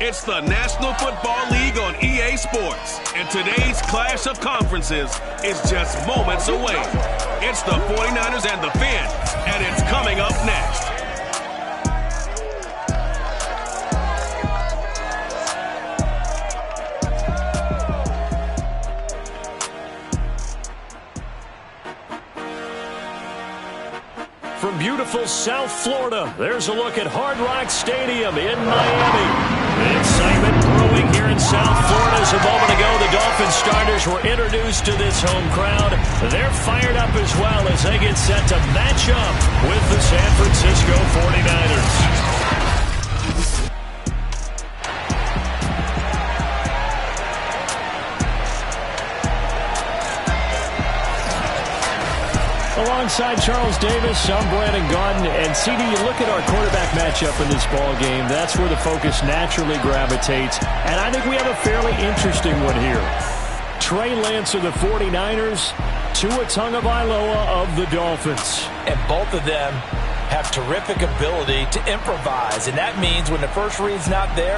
It's the National Football League on EA Sports, and today's clash of conferences is just moments away. It's the 49ers and the Fins, and it's coming up next. From beautiful South Florida, there's a look at Hard Rock Stadium in Miami. The excitement brewing here in South Florida. As a moment ago, the Dolphins starters were introduced to this home crowd. They're fired up as well as they get set to match up with the San Francisco 49ers. Alongside Charles Davis, I'm Brandon Gaudin. And CD, you look at our quarterback matchup in this ball game. That's where the focus naturally gravitates. And I think we have a fairly interesting one here. Trey Lance of the 49ers, Tua Tagovailoa of the Dolphins. And both of them have terrific ability to improvise. And that means when the first read's not there,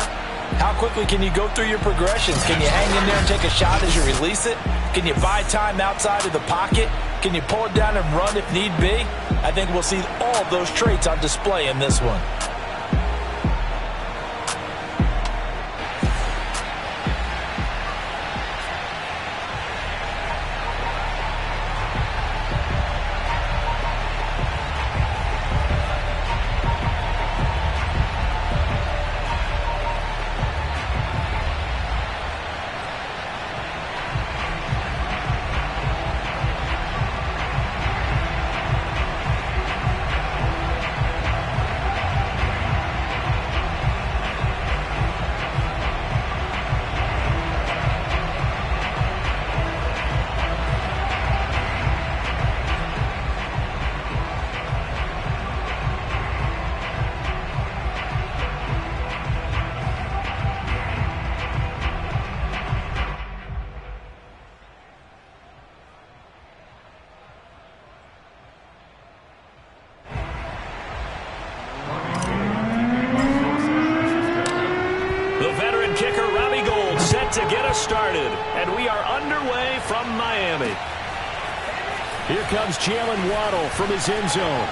how quickly can you go through your progressions? Can you hang in there and take a shot as you release it? Can you buy time outside of the pocket? Can you pull it down and run if need be? I think we'll see all of those traits on display in this one. To get us started, and we are underway from Miami. Here comes Jalen Waddle from his end zone.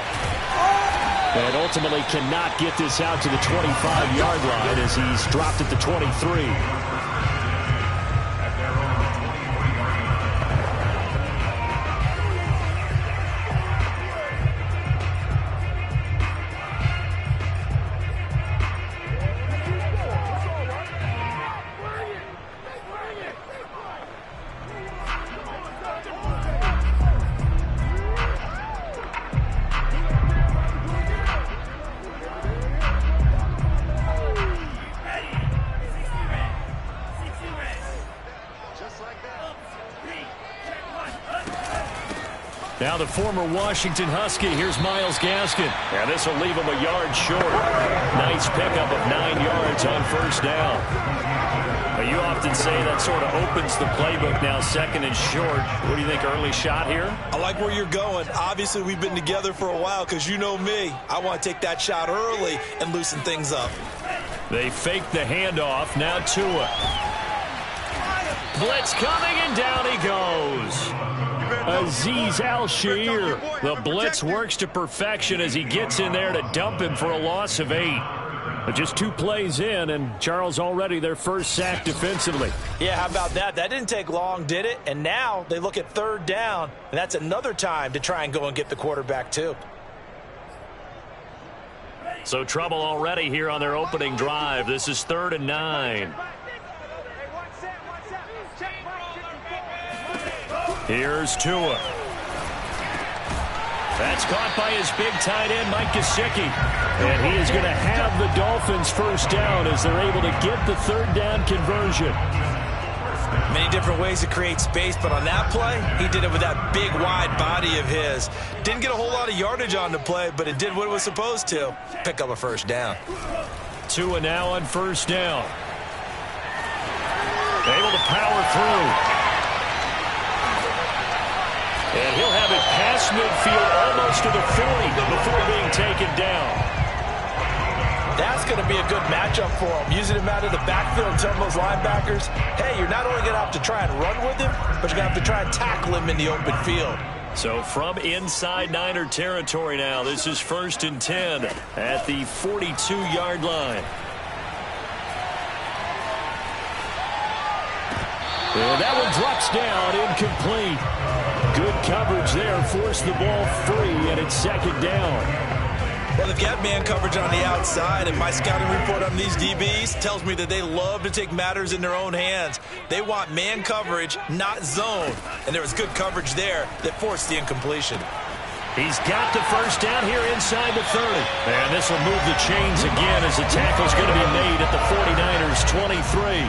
And ultimately cannot get this out to the 25-yard line as he's dropped at the 23. Now the former Washington Husky, here's Myles Gaskin. And this will leave him a yard short. Nice pickup of 9 yards on first down. But you often say that sort of opens the playbook now, second and short. What do you think, early shot here? I like where you're going. Obviously, we've been together for a while because you know me. I want to take that shot early and loosen things up. They fake the handoff. Now Tua. Blitz coming, and down he goes. Azeez Al-Shaair. The blitz works to perfection as he gets in there to dump him for a loss of 8. But just 2 plays in, and Charles already their first sack defensively. Yeah, how about that? That didn't take long, did it? And now they look at third down, and that's another time to try and go and get the quarterback too. So trouble already here on their opening drive. This is 3rd and 9. Here's Tua. That's caught by his big tight end, Mike Gesicki. And he is going to have the Dolphins first down as they're able to get the 3rd down conversion. Many different ways to create space, but on that play, he did it with that big, wide body of his. Didn't get a whole lot of yardage on the play, but it did what it was supposed to. Pick up a first down. Tua now on first down. Able to power through. And he'll have it past midfield almost to the 40 before being taken down. That's going to be a good matchup for him. Using him out of the backfield and telling those linebackers, hey, you're not only going to have to try and run with him, but you're going to have to try and tackle him in the open field. So from inside Niner territory now, this is 1st and 10 at the 42-yard line. And that one drops down, incomplete. Good coverage there, forced the ball free, and it's 2nd down. Well, they've got man coverage on the outside, and my scouting report on these DBs tells me that they love to take matters in their own hands. They want man coverage, not zone. And there was good coverage there that forced the incompletion. He's got the first down here inside the 30. And this will move the chains again as the tackle's going to be made at the 49ers' 23.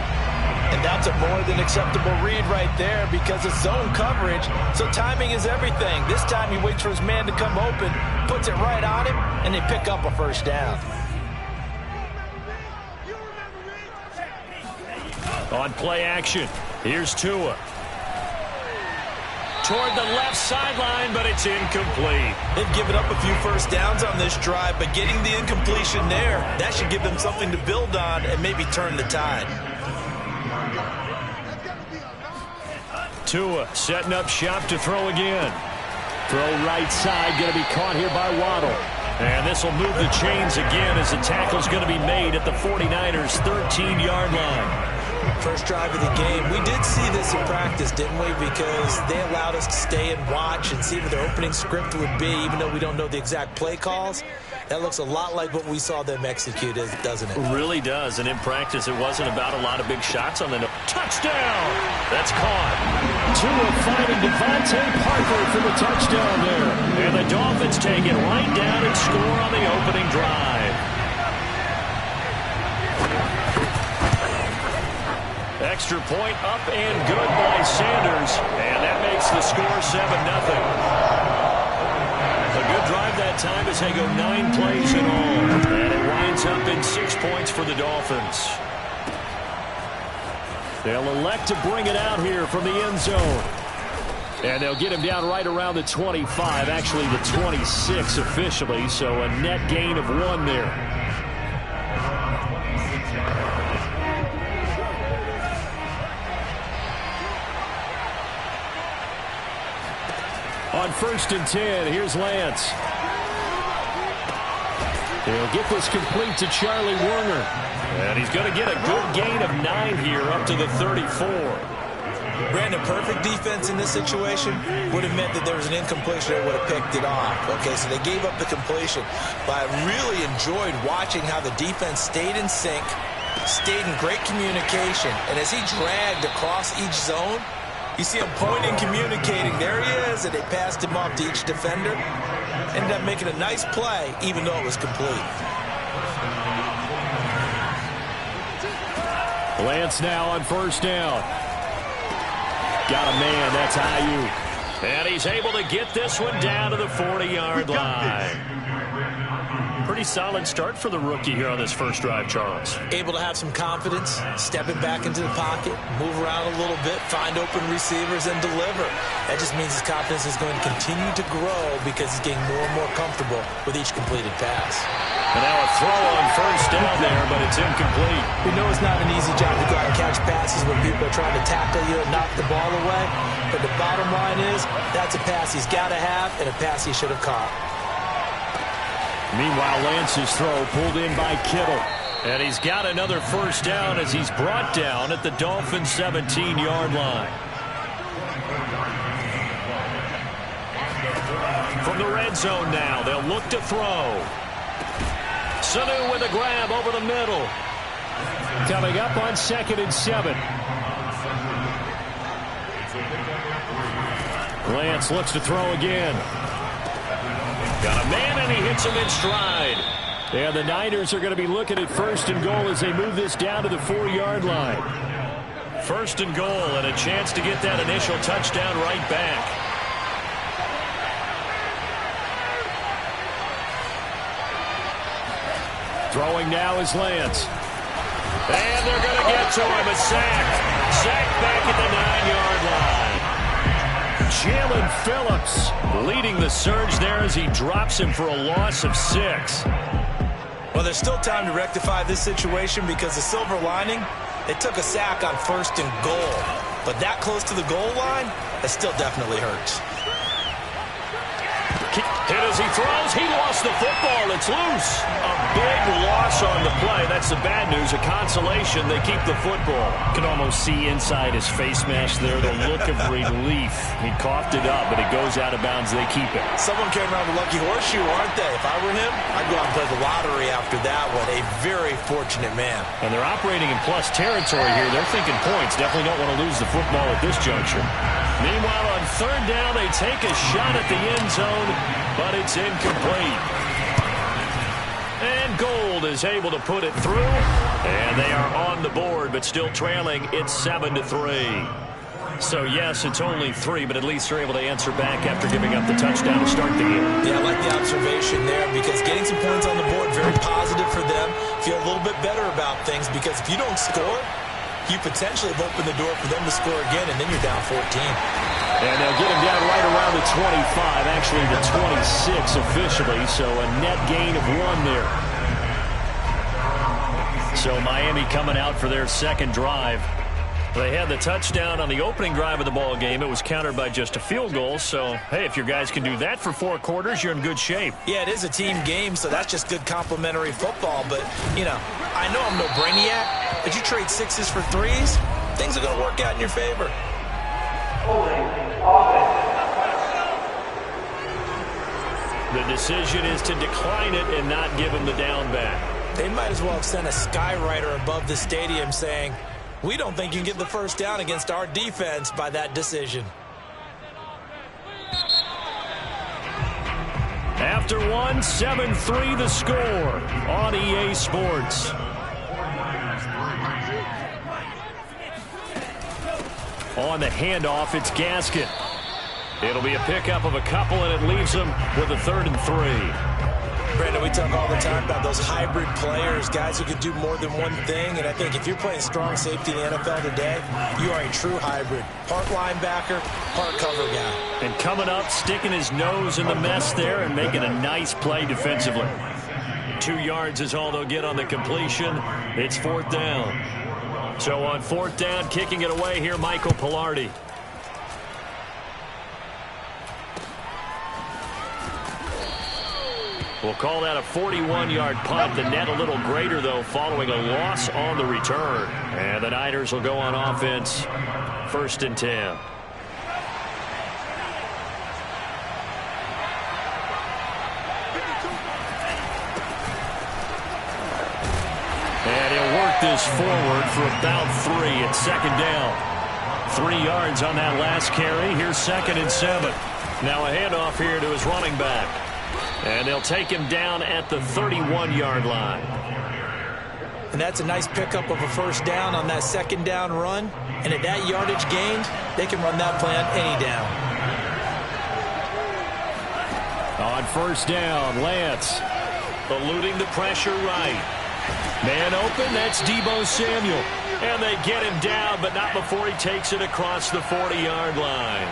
And that's a more than acceptable read right there because it's zone coverage, so timing is everything. This time he waits for his man to come open, puts it right on him, and they pick up a first down. On play action, here's Tua. Toward the left sideline, but it's incomplete. They've given up a few first downs on this drive, but getting the incompletion there, that should give them something to build on and maybe turn the tide. Tua setting up shop to throw again. Throw right side, going to be caught here by Waddle. And this will move the chains again as the tackle's going to be made at the 49ers' 13-yard line. First drive of the game. We did see this in practice, didn't we? Because they allowed us to stay and watch and see what their opening script would be, even though we don't know the exact play calls. That looks a lot like what we saw them execute, doesn't it? It really does. And in practice, it wasn't about a lot of big shots on the touchdown. That's caught. Tua finding Devontae Parker for the touchdown there. And the Dolphins take it right down and score on the opening drive. Extra point up and good by Sanders. And that makes the score 7-0. A good drive that time as they go 9 plays in all. And it winds up in 6 points for the Dolphins. They'll elect to bring it out here from the end zone. And they'll get him down right around the 25, actually the 26 officially, so a net gain of 1 there. On 1st and 10, here's Lance. He'll get this complete to Charlie Werner. And he's going to get a good gain of 9 here up to the 34. Brandon, perfect defense in this situation would have meant that there was an incompletion that would have picked it off. Okay, so they gave up the completion. But I really enjoyed watching how the defense stayed in sync, stayed in great communication. And as he dragged across each zone, you see him pointing, communicating. There he is, and they passed him off to each defender. Ended up making a nice play, even though it was complete. Lance now on 1st down. Got a man, that's Ayuk. And he's able to get this one down to the 40-yard line. Pretty solid start for the rookie here on this first drive, Charles. Able to have some confidence, stepping back into the pocket, move around a little bit, find open receivers, and deliver. That just means his confidence is going to continue to grow because he's getting more and more comfortable with each completed pass. And now a throw on 1st down there, but it's incomplete. We know it's not an easy job to go out and catch passes when people are trying to tackle you and knock the ball away. But the bottom line is, that's a pass he's got to have and a pass he should have caught. Meanwhile, Lance's throw pulled in by Kittle. And he's got another 1st down as he's brought down at the Dolphins' 17-yard line. From the red zone now, they'll look to throw. Sanu with a grab over the middle. Coming up on 2nd and 7. Lance looks to throw again. Got a man, and he hits him in stride. And the Niners are going to be looking at 1st and goal as they move this down to the 4-yard line. 1st and goal, and a chance to get that initial touchdown right back. Throwing now is Lance. And they're going to get to him. A sack. Sack back at the 9-yard line. Jalen Phillips leading the surge there as he drops him for a loss of 6. Well, there's still time to rectify this situation because the silver lining, they took a sack on 1st and goal. But that close to the goal line, that still definitely hurts. Hit as he throws. He lost the football. It's loose. A big loss on the play. That's the bad news. A consolation. They keep the football. Can almost see inside his face mask there the look of relief. He coughed it up, but it goes out of bounds. They keep it. Someone came around the lucky horseshoe, aren't they? If I were him, I'd go out and play the lottery after that one. A very fortunate man. And they're operating in plus territory here. They're thinking points. Definitely don't want to lose the football at this juncture. Meanwhile, on 3rd down, they take a shot at the end zone, but it's incomplete. And Gold is able to put it through, and they are on the board, but still trailing. It's 7-3. So, yes, it's only 3, but at least they're able to answer back after giving up the touchdown to start the game. Yeah, I like the observation there because getting some points on the board, very positive for them. Feel a little bit better about things because if you don't score, you potentially have opened the door for them to score again, and then you're down 14. And they'll get him down right around the 25, actually the 26 officially, so a net gain of 1 there. So Miami coming out for their 2nd drive. They had the touchdown on the opening drive of the ball game. It was countered by just a field goal. So, hey, if your guys can do that for 4 quarters, you're in good shape. Yeah, it is a team game, so that's just good complimentary football. But, you know, I know I'm no brainiac, but you trade 6s for 3s, things are going to work out in your favor. The decision is to decline it and not give him the down back. They might as well have sent a skywriter above the stadium saying, we don't think you can get the 1st down against our defense by that decision. After 1, 7-3 the score on EA Sports. On the handoff, it's Gaskin. It'll be a pickup of a couple, and it leaves them with a 3rd and 3. Brandon, we talk all the time about those hybrid players, guys who can do more than one thing. And I think if you're playing strong safety in the NFL today, you are a true hybrid. Part linebacker, part cover guy. And coming up, sticking his nose in the mess there and making a nice play defensively. 2 yards is all they'll get on the completion. It's 4th down. So on 4th down, kicking it away here, Michael Pilardi. We'll call that a 41-yard punt. The net a little greater, though, following a loss on the return. And the Niners will go on offense, 1st and 10. And he'll work this forward for about 3 at 2nd down. 3 yards on that last carry. Here's 2nd and 7. Now a handoff here to his running back. And they'll take him down at the 31-yard line. And that's a nice pickup of a 1st down on that 2nd down run. And at that yardage gained, they can run that play on any down. On 1st down, Lance eluding the pressure right. Man open, that's Deebo Samuel. And they get him down, but not before he takes it across the 40-yard line.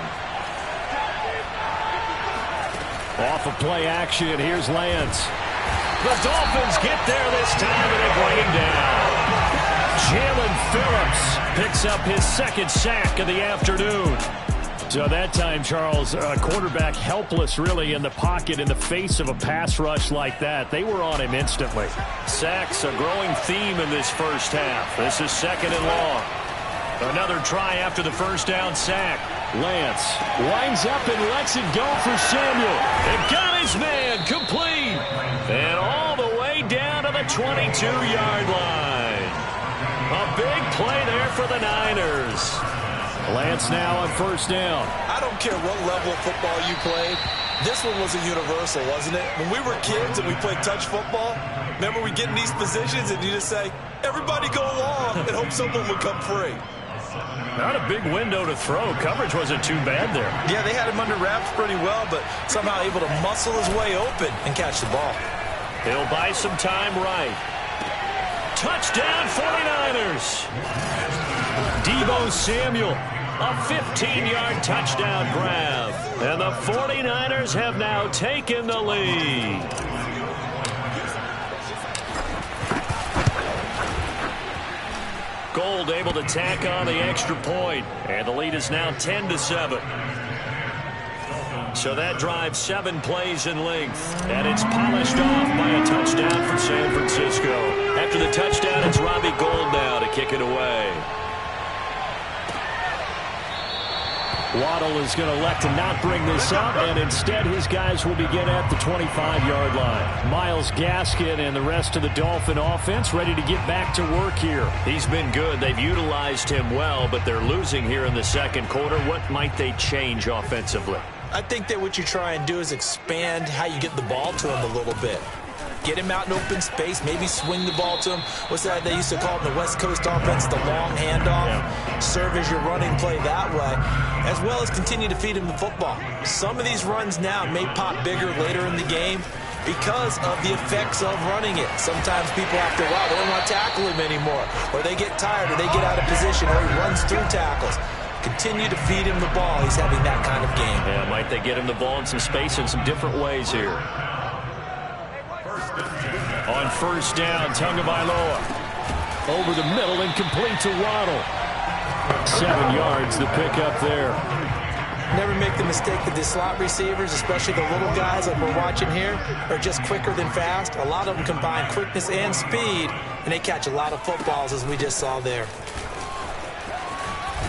Off of play action, here's Lance. The Dolphins get there this time, and they bring him down. Jalen Phillips picks up his 2nd sack of the afternoon. So that time, Charles, quarterback helpless really in the pocket in the face of a pass rush like that. They were on him instantly. Sacks, a growing theme in this 1st half. This is 2nd and long. Another try after the 1st down sack. Lance winds up and lets it go for Samuel. And got his man complete. And all the way down to the 22-yard line. A big play there for the Niners. Lance now on 1st down. I don't care what level of football you played. This one was a universal, wasn't it? When we were kids and we played touch football, remember we get in these positions and you just say, everybody go along and hope someone would come free. Not a big window to throw. Coverage wasn't too bad there. Yeah, they had him under wraps pretty well, but somehow able to muscle his way open and catch the ball. He'll buy some time right. Touchdown 49ers. Deebo Samuel, a 15-yard touchdown grab. And the 49ers have now taken the lead. Gold able to tack on the extra point, and the lead is now 10-7. So that drive 7 plays in length, and it's polished off by a touchdown for San Francisco. After the touchdown, it's Robbie Gould now to kick it away. Waddle is going to elect to not bring this up, and instead his guys will begin at the 25-yard line. Myles Gaskin and the rest of the Dolphin offense ready to get back to work here. He's been good. They've utilized him well, but they're losing here in the second quarter. What might they change offensively? I think that what you try and do is expand how you get the ball to him a little bit. Get him out in open space, maybe swing the ball to him. What's that they used to call it in the West Coast offense, the long handoff? Yeah. Serve as your running play that way, as well as continue to feed him the football. Some of these runs now may pop bigger later in the game because of the effects of running it. Sometimes people after a while, they don't want to tackle him anymore, or they get tired, or they get out of position, or he runs through tackles. Continue to feed him the ball. He's having that kind of game. Yeah, might they get him the ball in some space in some different ways here. On first down, Tagovailoa. Over the middle and complete to Waddle. 7 yards, the pickup there. Never make the mistake that the slot receivers, especially the little guys like we're watching here, are just quicker than fast. A lot of them combine quickness and speed, and they catch a lot of footballs, as we just saw there.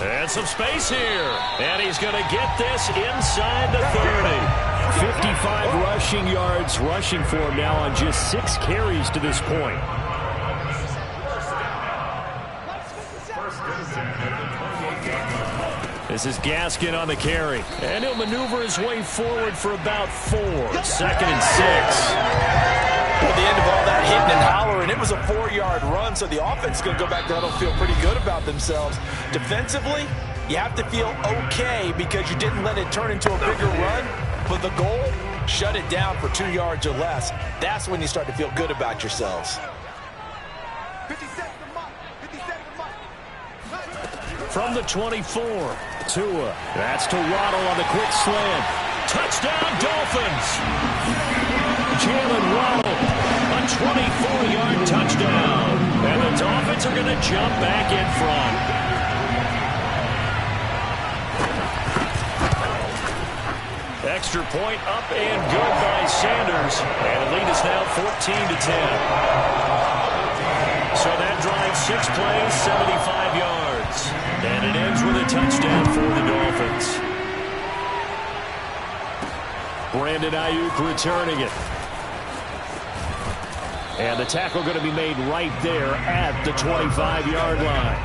And some space here. And he's going to get this inside the 30. 55 rushing yards rushing for him now on just 6 carries to this point. This is Gaskin on the carry. And he'll maneuver his way forward for about 4. 2nd and 6. At the end of all that hitting and hollering, it was a 4-yard run, so the offense is going to go back there and feel pretty good about themselves. Defensively, you have to feel okay because you didn't let it turn into a bigger run. But the goal, shut it down for 2 yards or less. That's when you start to feel good about yourselves. From the 24, Tua. That's to Waddle on the quick slant. Touchdown, Dolphins! Jalen Waddle, a 24-yard touchdown. And the Dolphins are going to jump back in front. Extra point up and good by Sanders. And the lead is now 14-10. So that drive 6 plays, 75 yards. And it ends with a touchdown for the Dolphins. Brandon Ayuk returning it. And the tackle going to be made right there at the 25-yard line.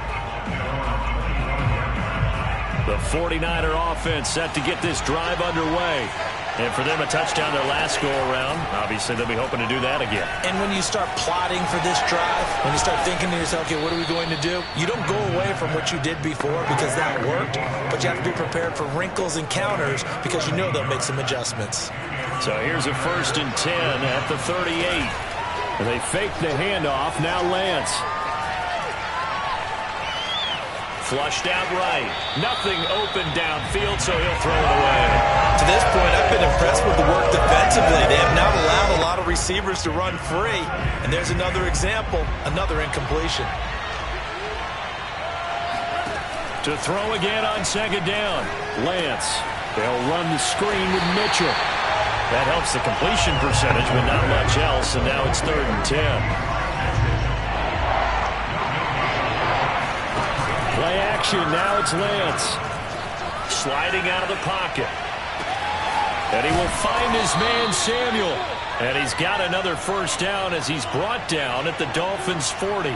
The 49er offense set to get this drive underway. And for them, a touchdown their last go-around. Obviously, they'll be hoping to do that again. And when you start plotting for this drive, when you start thinking to yourself, okay, what are we going to do? You don't go away from what you did before because that worked, but you have to be prepared for wrinkles and counters because you know they'll make some adjustments. So here's a 1st and 10 at the 38. They fake the handoff. Now Lance. Flushed out right. Nothing open downfield, so he'll throw it away. To this point, I've been impressed with the work defensively. They have not allowed a lot of receivers to run free. And there's another example, another incompletion. To throw again on 2nd down. Lance. They'll run the screen with Mitchell. That helps the completion percentage, but not much else. And now it's 3rd and 10. Play action, now it's Lance. Sliding out of the pocket. And he will find his man Samuel. And he's got another 1st down as he's brought down at the Dolphins' 40.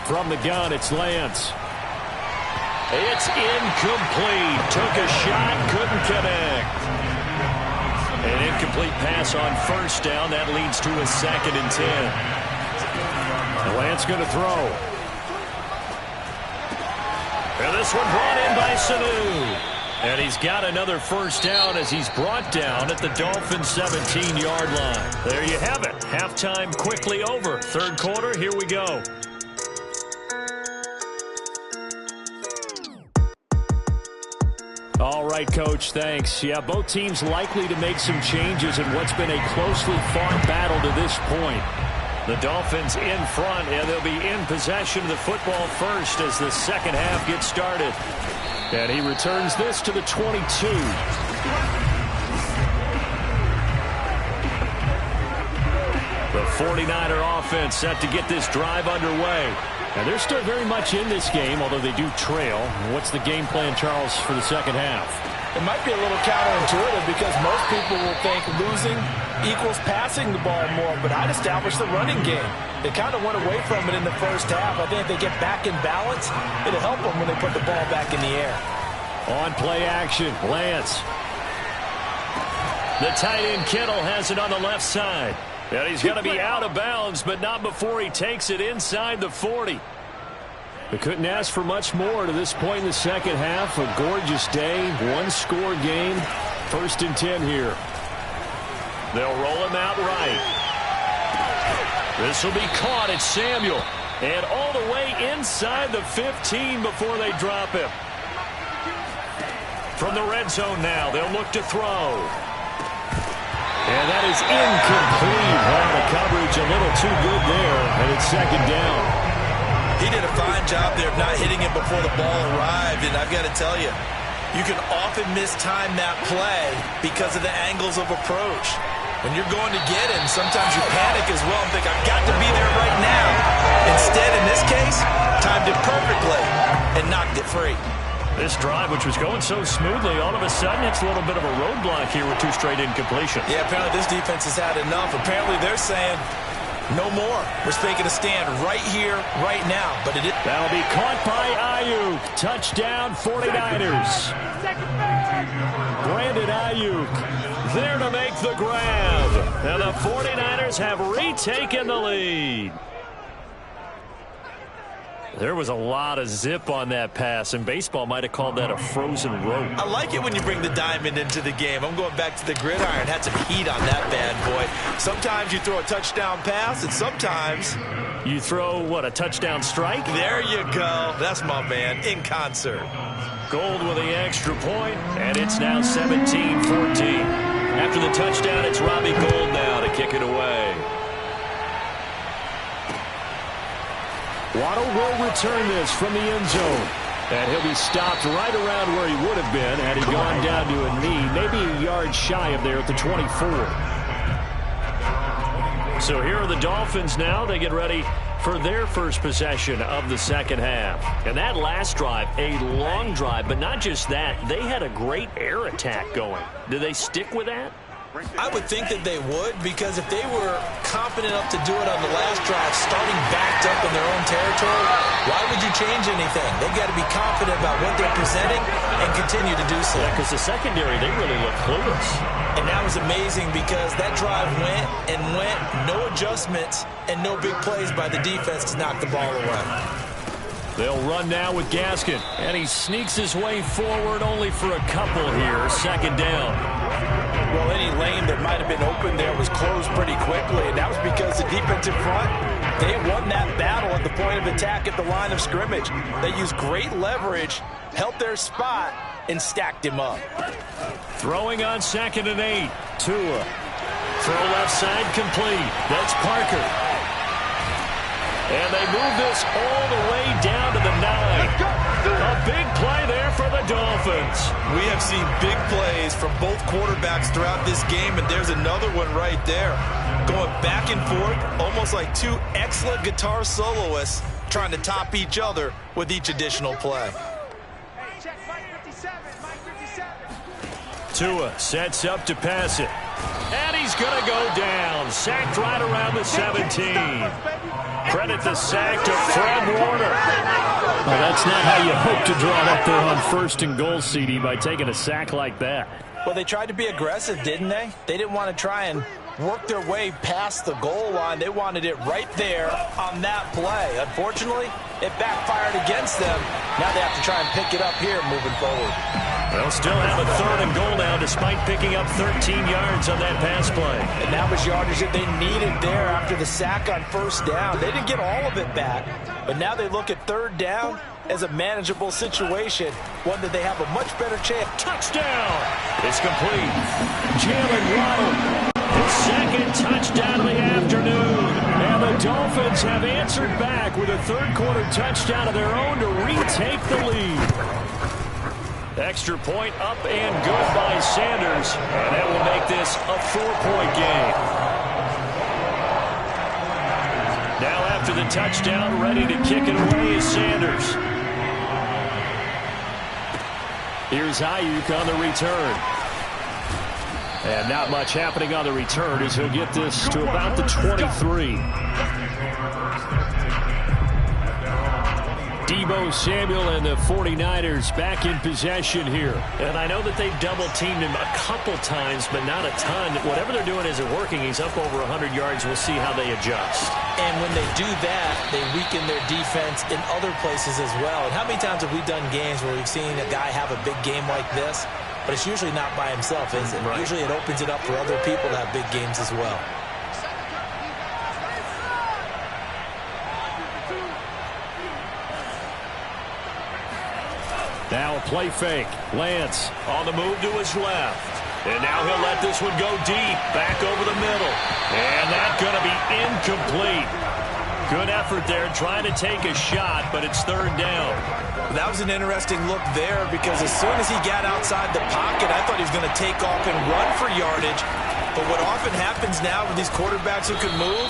From the gun, it's Lance. It's incomplete. Took a shot, couldn't connect. An incomplete pass on 1st down. That leads to a 2nd and 10. Lance going to throw. And this one brought in by Sanu. And he's got another 1st down as he's brought down at the Dolphins' 17-yard line. There you have it. Halftime quickly over. 3rd quarter, here we go. All right. right, Coach. Thanks. Yeah, both teams likely to make some changes in what's been a closely fought battle to this point. The Dolphins in front, and they'll be in possession of the football first as the second half gets started. And he returns this to the 22. The 49er offense set to get this drive underway. And they're still very much in this game, although they do trail. What's the game plan, Charles, for the second half? It might be a little counterintuitive because most people will think losing equals passing the ball more, but I'd establish the running game. They kind of went away from it in the first half. I think if they get back in balance, it'll help them when they put the ball back in the air. On play action, Lance. The tight end Kittle has it on the left side. And he's going to be out of bounds, but not before he takes it inside the 40. They couldn't ask for much more to this point in the second half. A gorgeous day, one-score game. 1st and 10 here. They'll roll him out right. This will be caught at Samuel. And all the way inside the 15 before they drop him. From the red zone now, they'll look to throw. And that is incomplete. The coverage a little too good there, and it's second down. He did a fine job there of not hitting it before the ball arrived, and I've got to tell you, you can often mistime that play because of the angles of approach. When you're going to get him, sometimes you panic as well and think, I've got to be there right now. Instead, in this case, timed it perfectly and knocked it free. This drive, which was going so smoothly, all of a sudden it's a little bit of a roadblock here with 2 straight incompletions. Yeah, apparently this defense has had enough. Apparently they're saying, no more. We're making a stand right here, right now. But it is. That'll be caught by Ayuk. Touchdown, 49ers. Brandon Ayuk there to make the grab. And the 49ers have retaken the lead. There was a lot of zip on that pass, and baseball might have called that a frozen rope. I like it when you bring the diamond into the game. I'm going back to the gridiron. Had some heat on that bad boy. Sometimes you throw a touchdown pass, and sometimes you throw, what, a touchdown strike? There you go. That's my man, in concert. Gold with the extra point, and it's now 17-14. After the touchdown, it's Robbie Gould now to kick it away. Waddle will return this from the end zone. And he'll be stopped right around where he would have been had he gone down to a knee, maybe a yard shy of there at the 24. So here are the Dolphins now. They get ready for their first possession of the second half. And that last drive, a long drive, but not just that. They had a great air attack going. Do they stick with that? I would think that they would, because if they were confident enough to do it on the last drive, starting backed up in their own territory, why would you change anything? They've got to be confident about what they're presenting and continue to do so. Yeah, because the secondary, they really look clueless. And that was amazing because that drive went and went, no adjustments and no big plays by the defense to knock the ball away. They'll run now with Gaskin, and he sneaks his way forward only for a couple here. Second down. Well, any lane that might have been open there was closed pretty quickly, and that was because the defensive front, they won that battle at the point of attack at the line of scrimmage. They used great leverage, held their spot, and stacked him up. Throwing on 2nd and 8. Tua. Throw left side complete. That's Parker. And they move this all the way down to the 9. A big play there for the Dolphins. We have seen big plays from both quarterbacks throughout this game, and there's another one right there. Going back and forth, almost like 2 excellent guitar soloists trying to top each other with each additional play. Tua sets up to pass it. And he's going to go down. Sacked right around the 17. Credit the sack to Fred Warner. Well, that's not how you hope to draw it up there on 1st and goal, CD, by taking a sack like that. Well, they tried to be aggressive, didn't they? They didn't want to try and work their way past the goal line. They wanted it right there on that play. Unfortunately, it backfired against them. Now they have to try and pick it up here moving forward. They'll still have a 3rd and goal now despite picking up 13 yards on that pass play. And that was yardage that they needed there after the sack on 1st down. They didn't get all of it back, but now they look at 3rd down as a manageable situation, one that they have a much better chance. Touchdown! It's complete. Jalen Waddle, his second touchdown of the afternoon. And the Dolphins have answered back with a third-quarter touchdown of their own to retake the lead. Extra point up and good by Sanders. And that will make this a 4-point game. Now after the touchdown, ready to kick it away is Sanders. Here's Ayuk on the return. And not much happening on the return as he'll get this to about the 23. Deebo Samuel and the 49ers back in possession here. And I know that they've double-teamed him a couple times, but not a ton. Whatever they're doing isn't working. He's up over 100 yards. We'll see how they adjust. And when they do that, they weaken their defense in other places as well. And how many times have we done games where we've seen a guy have a big game like this? But it's usually not by himself, is it? Right. Usually it opens it up for other people to have big games as well. Now a play fake. Lance on the move to his left. And now he'll let this one go deep. Back over the middle. And that's going to be incomplete. Good effort there trying to take a shot, but it's third down. That was an interesting look there because as soon as he got outside the pocket, I thought he was going to take off and run for yardage. But what often happens now with these quarterbacks who can move,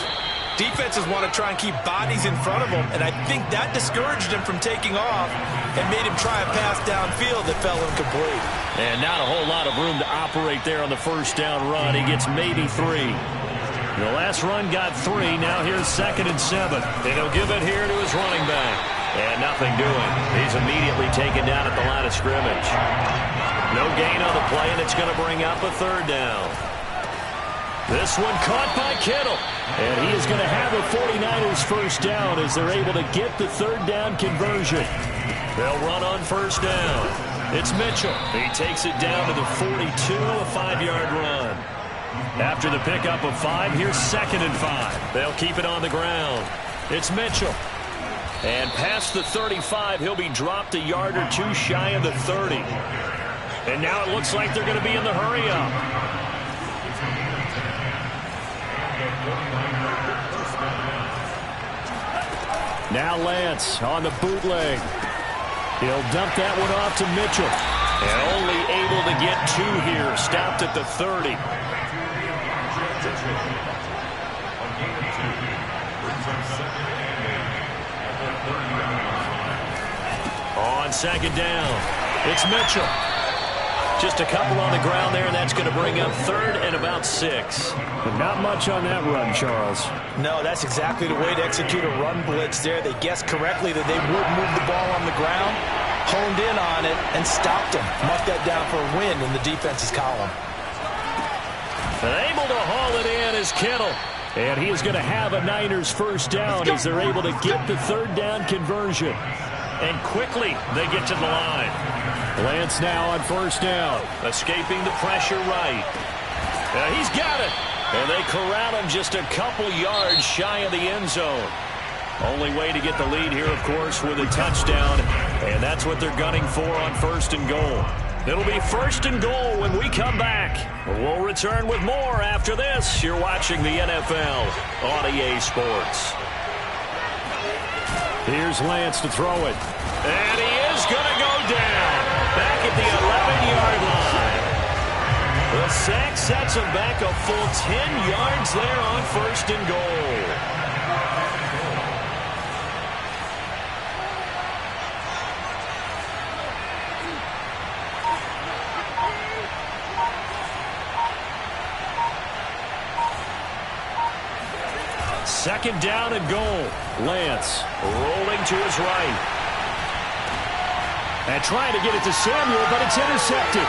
defenses want to try and keep bodies in front of them, and I think that discouraged him from taking off and made him try a pass downfield that fell incomplete. And not a whole lot of room to operate there on the first down run. He gets maybe 3. The last run got 3. Now here's 2nd and 7. And he'll give it here to his running back. And nothing doing. He's immediately taken down at the line of scrimmage. No gain on the play, and it's going to bring up a third down. This one caught by Kittle. And he is going to have a 49ers first down as they're able to get the third down conversion. They'll run on first down. It's Mitchell. He takes it down to the 42, a 5-yard run. After the pickup of 5, here's 2nd and 5. They'll keep it on the ground. It's Mitchell. And past the 35, he'll be dropped a yard or 2 shy of the 30. And now it looks like they're going to be in the hurry-up. Now Lance on the bootleg. He'll dump that one off to Mitchell. And only able to get 2 here. Stopped at the 30. On 2nd down, it's Mitchell. Just a couple on the ground there, and that's going to bring up 3rd and about 6. But not much on that run, Charles. No, that's exactly the way to execute a run blitz there. They guessed correctly that they would move the ball on the ground, honed in on it, and stopped him. Mucked that down for a win in the defense's column. And able to haul it in is Kittle. And he is going to have a Niners first down as they're able to get the third down conversion. And quickly they get to the line. Lance now on first down. Escaping the pressure right. He's got it. And they corral him just a couple yards shy of the end zone. Only way to get the lead here, of course, with a touchdown. And that's what they're gunning for on 1st and goal. It'll be 1st and goal when we come back. We'll return with more after this. You're watching the NFL on EA Sports. Here's Lance to throw it. And he is going to go down. Back at the 11-yard line. The sack sets him back a full 10 yards there on 1st and goal. Second down and goal. Lance rolling to his right. And trying to get it to Samuel, but it's intercepted.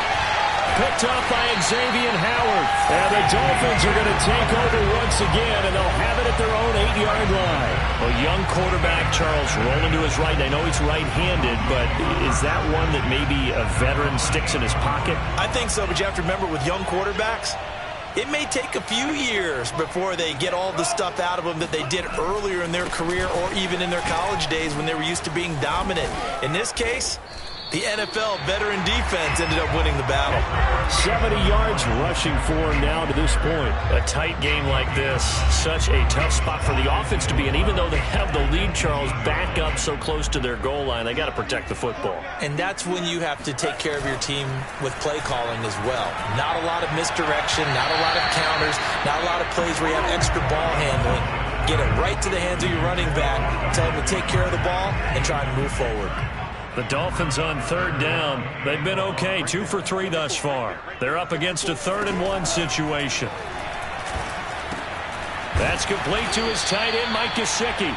Picked off by Xavier Howard. And the Dolphins are going to take over once again, and they'll have it at their own 8-yard line. A young quarterback, Charles, rolling to his right. I know he's right-handed, but is that one that maybe a veteran sticks in his pocket? I think so, but you have to remember with young quarterbacks, It may take a few years before they get all the stuff out of them that they did earlier in their career or even in their college days when they were used to being dominant. In this case, the NFL veteran defense ended up winning the battle. 70 yards rushing for him now to this point. A tight game like this, such a tough spot for the offense to be in. Even though they have the lead, Charles, back up so close to their goal line, they got to protect the football. And that's when you have to take care of your team with play calling as well. Not a lot of misdirection, not a lot of counters, not a lot of plays where you have extra ball handling. Get it right to the hands of your running back, tell him to take care of the ball, and try and move forward. The Dolphins on third down. They've been okay, 2 for 3 thus far. They're up against a 3rd and 1 situation. That's complete to his tight end, Mike Gesicki.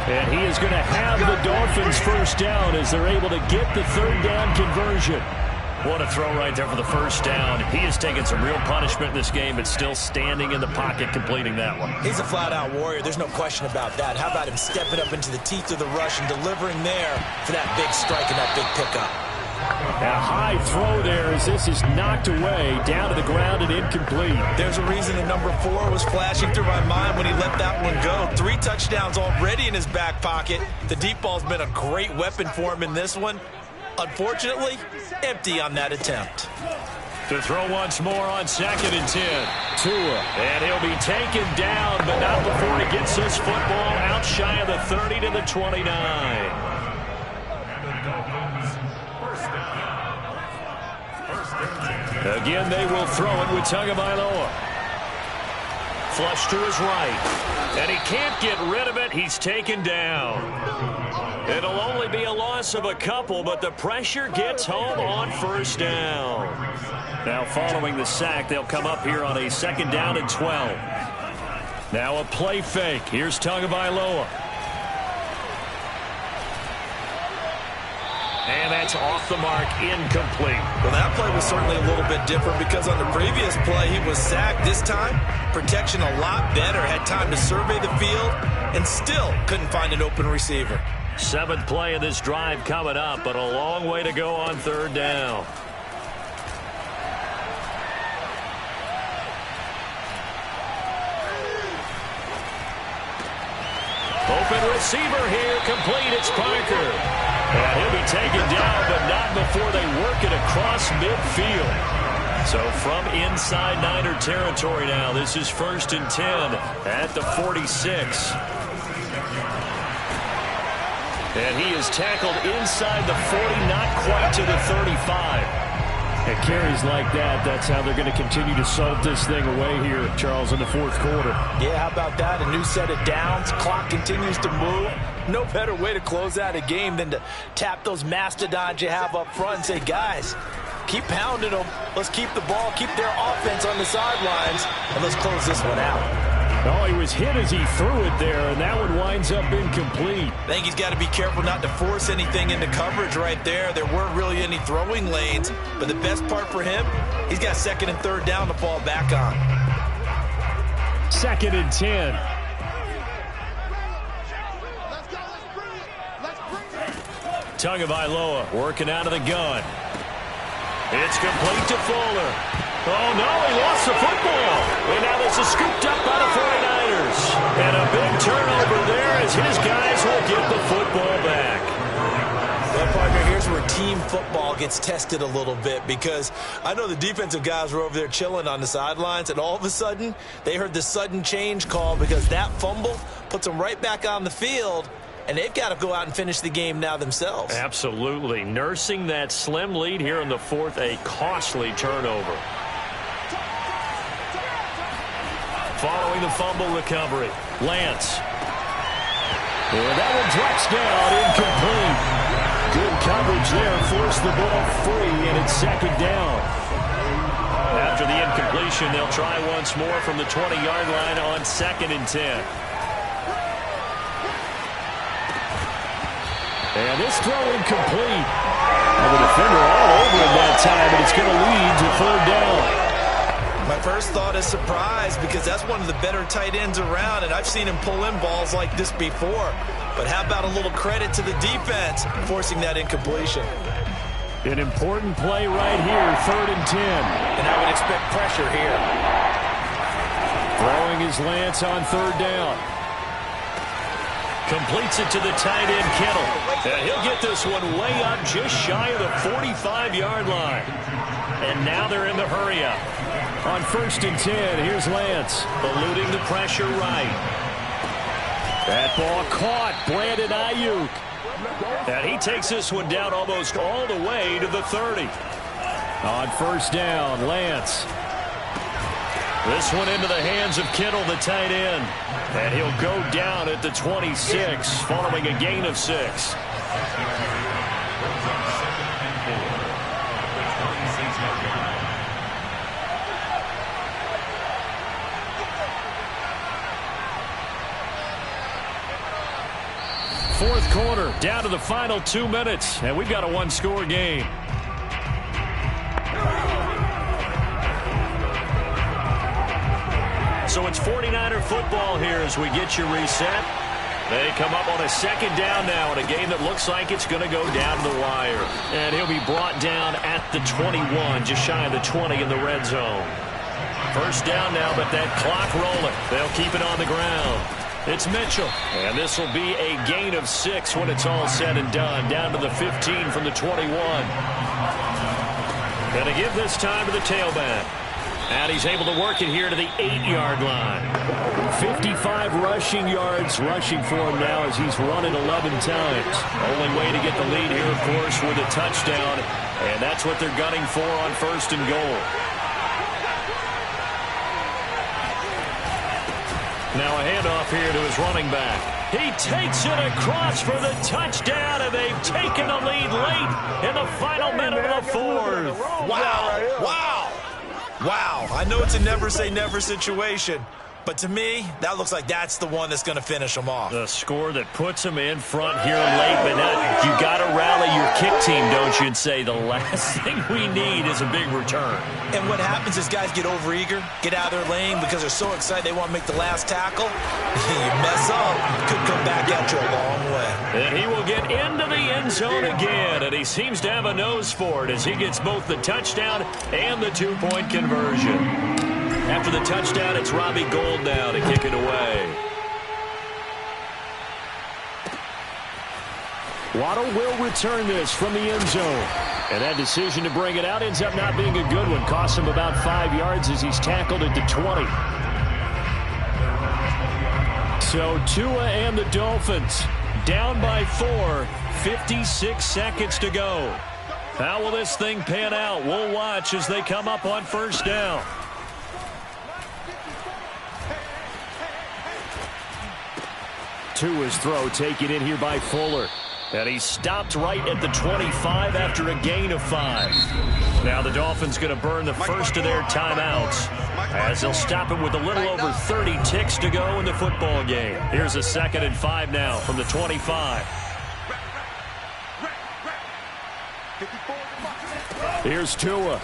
And he is going to have the Dolphins first down as they're able to get the 3rd down conversion. What a throw right there for the first down. He has taken some real punishment in this game, but still standing in the pocket completing that one. He's a flat-out warrior. There's no question about that. How about him stepping up into the teeth of the rush and delivering there for that big strike and that big pickup? A high throw there as this is knocked away, down to the ground and incomplete. There's a reason the number 4 was flashing through my mind when he let that one go. 3 touchdowns already in his back pocket. The deep ball's been a great weapon for him in this one. Unfortunately, empty on that attempt. To throw once more on 2nd and 10. Tua. And he'll be taken down, but not before he gets his football out shy of the 30 to the 29. Again, they will throw it with Tagovailoa. Flush to his right. And he can't get rid of it. He's taken down. It'll only be a loss of a couple, but the pressure gets home on first down. Now following the sack, they'll come up here on a 2nd down and 12. Now a play fake. Here's Tagovailoa. And that's off the mark, incomplete. Well, that play was certainly a little bit different because on the previous play, he was sacked. This time, protection a lot better. Had time to survey the field and still couldn't find an open receiver. 7th play of this drive coming up, but a long way to go on 3rd down. Open receiver here, complete. It's Parker. And he'll be taken down, but not before they work it across midfield. So from inside Niner territory now, this is 1st and 10 at the 46. And he is tackled inside the 40, not quite to the 35. At carries like that, that's how they're going to continue to salt this thing away here, Charles, in the 4th quarter. Yeah, how about that? A new set of downs. Clock continues to move. No better way to close out a game than to tap those mastodons you have up front and say, guys, keep pounding them. Let's keep the ball, keep their offense on the sidelines, and let's close this one out. Oh, he was hit as he threw it there, and that one winds up incomplete. I think he's got to be careful not to force anything into coverage right there. There weren't really any throwing lanes, but the best part for him, he's got 2nd and 3rd down to fall back on. 2nd and 10. Tagovailoa working out of the gun. It's complete to Fuller. Oh, no, he lost the football. And now this is scooped up by the 49ers. And a big turnover there as his guys will get the football back. Well, partner, here's where team football gets tested a little bit because I know the defensive guys were over there chilling on the sidelines, and all of a sudden they heard the sudden change call because that fumble puts them right back on the field. And they've got to go out and finish the game now themselves. Absolutely. Nursing that slim lead here in the 4th, a costly turnover. Following the fumble recovery, Lance. And that one drops down, incomplete. Good coverage there, forced the ball free, and it's 2nd down. After the incompletion, they'll try once more from the 20-yard line on 2nd and 10. And this throw incomplete. And the defender all over him that time, and it's going to lead to 3rd down. My first thought is surprise because that's one of the better tight ends around, and I've seen him pull in balls like this before. But how about a little credit to the defense forcing that incompletion? An important play right here, 3rd and 10. And I would expect pressure here. Throwing his Lance on third down. Completes it to the tight end, Kittle. And he'll get this one way up just shy of the 45-yard line. And now they're in the hurry-up. On 1st and 10, here's Lance, eluding the pressure right. That ball caught, Brandon Ayuk. And he takes this one down almost all the way to the 30. On 1st down, Lance. This one into the hands of Kittle, the tight end. And he'll go down at the 26, following a gain of 6. Fourth quarter, down to the final 2 minutes, and we've got a one-score game. So it's 49er football here as we get you reset. They come up on a 2nd down now in a game that looks like it's going to go down to the wire. And he'll be brought down at the 21, just shy of the 20 in the red zone. 1st down now, but that clock rolling. They'll keep it on the ground. It's Mitchell, and this will be a gain of 6 when it's all said and done, down to the 15 from the 21. Going to give this time to the tailback. And he's able to work it here to the 8-yard line. 55 rushing yards rushing for him now as he's run it 11 times. Only way to get the lead here, of course, with a touchdown. And that's what they're gunning for on 1st and goal. Now a handoff here to his running back. He takes it across for the touchdown, and they've taken the lead late in the final minute of the 4th. Wow. Wow. Wow. I know it's a never-say-never situation, but to me, that looks like that's the one that's going to finish them off. The score that puts them in front here late, but you got to rally your kick team, don't you, and say the last thing we need is a big return. And what happens is guys get overeager, get out of their lane because they're so excited they want to make the last tackle. You mess up, could come back at you a long way. And he will get into the end zone again, and he seems to have a nose for it as he gets both the touchdown and the 2-point conversion. After the touchdown, it's Robbie Gould now to kick it away. Waddle will return this from the end zone. And that decision to bring it out ends up not being a good one. Costs him about 5 yards as he's tackled at the 20. So Tua and the Dolphins down by 4, 56 seconds to go. How will this thing pan out? We'll watch as they come up on 1st down. Tua's throw taken in here by Fuller. And he stopped right at the 25 after a gain of 5. Now the Dolphins going to burn the first of their timeouts as they'll stop it with a little over 30 ticks to go in the football game. Here's a 2nd and 5 now from the 25. Here's Tua.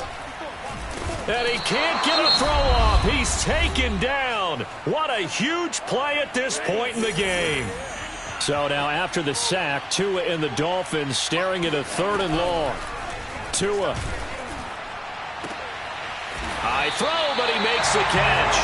And he can't get a throw off. He's taken down. What a huge play at this point in the game. So now after the sack, Tua and the Dolphins staring at a 3rd and long. Tua. High throw, but he makes the catch.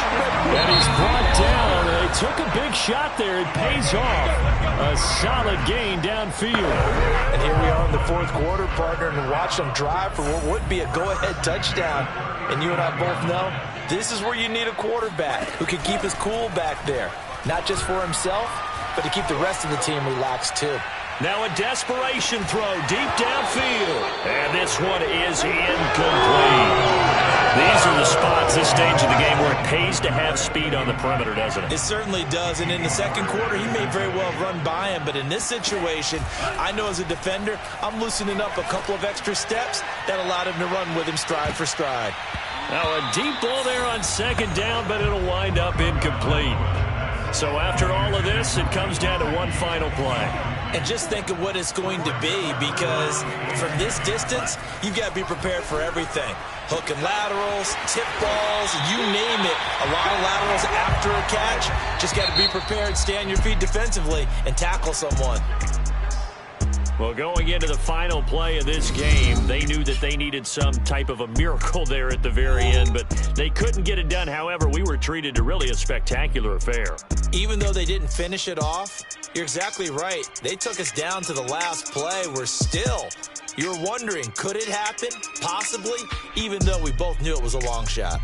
And he's brought down. They took a big shot there. It pays off. A solid gain downfield. And here we are in the 4th quarter, partner, and watch them drive for what would be a go-ahead touchdown. And you and I both know this is where you need a quarterback who can keep his cool back there. Not just for himself, but to keep the rest of the team relaxed too. Now a desperation throw deep downfield. And this one is incomplete. These are the spots, this stage of the game, where it pays to have speed on the perimeter, doesn't it? It certainly does. And in the 2nd quarter, he may very well run by him. But in this situation, I know as a defender, I'm loosening up a couple of extra steps that allowed him to run with him stride for stride. Now a deep ball there on 2nd down, but it'll wind up incomplete. So after all of this, it comes down to one final play. And just think of what it's going to be, because from this distance, you've got to be prepared for everything. Hook and laterals, tip balls, you name it. A lot of laterals after a catch. Just got to be prepared, stay on your feet defensively, and tackle someone. Well, going into the final play of this game, they knew that they needed some type of a miracle there at the very end, but they couldn't get it done. However, we were treated to really a spectacular affair. Even though they didn't finish it off, you're exactly right. They took us down to the last play. You're wondering, could it happen? Possibly, even though we both knew it was a long shot.